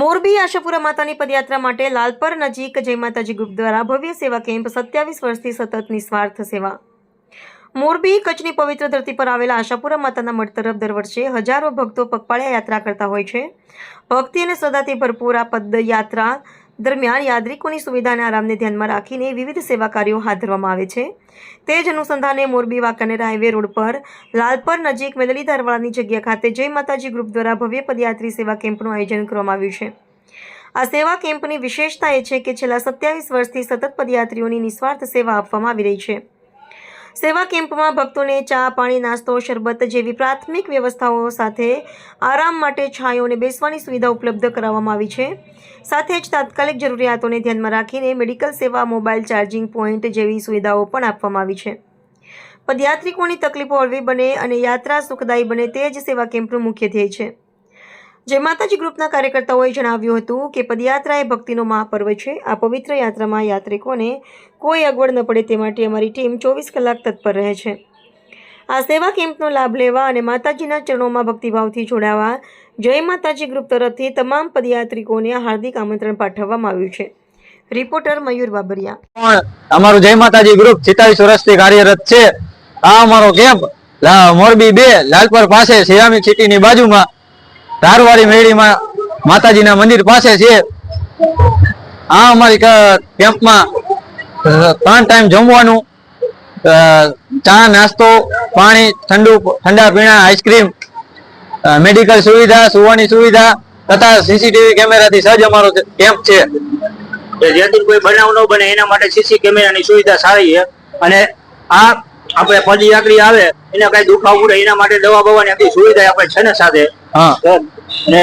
મોરબી આશાપુરા માતાની પદયાત્રા માટે લાલપર નજીક જય માતાજી ગ્રુપ દ્વારા ભવ્ય સેવા કેમ્પ 27 વર્ષથી સતત નિસ્વાર્થ સેવા। મોરબી કચ્છની પવિત્ર ધરતી પર આવેલા આશાપુરા માતાના મઠ તરફ દર વર્ષે હજારો ભક્તો પગપાળા યાત્રા કરતા હોય છે। ભક્તિ અને શ્રદ્ધાથી ભરપૂર આ પદયાત્રા દરમિયાન યાત્રિકોની સુવિધા અને આરામને ધ્યાનમાં રાખીને વિવિધ સેવા કાર્યો હાથ ધરવામાં આવે છે। તે જ અનુસંધાને મોરબી વાંકાનેર હાઈવે રોડ પર લાલપર નજીક મેદલીધારવાળાની જગ્યા ખાતે જય માતાજી ગ્રુપ દ્વારા ભવ્ય પદયાત્રી સેવા કેમ્પનું આયોજન કરવામાં આવ્યું છે। આ સેવા કેમ્પની વિશેષતા એ છે કે છેલ્લા 27 વર્ષથી સતત પદયાત્રીઓની નિસ્વાર્થ સેવા આપવામાં આવી રહી છે। સેવા કેમ્પમાં ભક્તોને ચા, પાણી, નાસ્તો, શરબત જેવી પ્રાથમિક વ્યવસ્થાઓ સાથે આરામ માટે છાંયો અને બેસવાની સુવિધા ઉપલબ્ધ કરાવવામાં આવી છે। સાથે જ તાત્કાલિક જરૂરિયાતોને ધ્યાનમાં રાખીને મેડિકલ સેવા, મોબાઈલ ચાર્જિંગ પોઈન્ટ જેવી સુવિધાઓ પણ આપવામાં આવી છે। પદયાત્રિકોની તકલીફો હળવી બને અને યાત્રા સુખદાયી બને તે જ સેવા કેમ્પનું મુખ્ય ધ્યેય છે। જય માતાજી ગ્રુપના કાર્યકર્તાઓએ જણાવ્યું હતું કે પદયાત્રા એ ભક્તિનો મહાપર્વ છે। આ પવિત્ર યાત્રામાં યાત્રિકોને કોઈ અગવડ ન પડે તે માટે અમારી ટીમ 24 કલાક તત્પર રહે છે। આ સેવા કેમ્પનો લાભ લેવા અને માતાજીના ચરણોમાં ભક્તિભાવથી જોડાવા જય માતાજી ગ્રુપ તરફથી તમામ પદયાત્રિકોને હાર્દિક આમંત્રણ પાઠવવામાં આવ્યું છે। રિપોર્ટર મયુર બાબરિયા। અમારું જય માતાજી ગ્રુપ 27 વર્ષથી કાર્યરત છે। આ અમારો કેમ્પ મોરબી 2 લાલપર પાસે સિયામી સિટીની બાજુમાં ધારવાડી મેળીમાં માતાજીના મંદિર પાસે છે। આ અમારી કેમ્પમાં 3 ટાઈમ જમવાનું, ચા, નાસ્તો, પાણી, ઠંડા પીણા, આઈસ્ક્રીમ, મેડિકલ સુવિધા, સુવાની સુવિધા તથા સીસીટીવી કેમેરાથી સજ્જ અમારો કેમ્પ છે। જેથી કોઈ બનાવ ન બને એના માટે સીસી કેમેરાની સુવિધા સારી છે। અને આ આપણે પદયાત્રી આવે એને કઈ દુખાવો પડે એના માટે દવા બવાની આખી સુવિધા આપણે છે ને સાથે। હા ને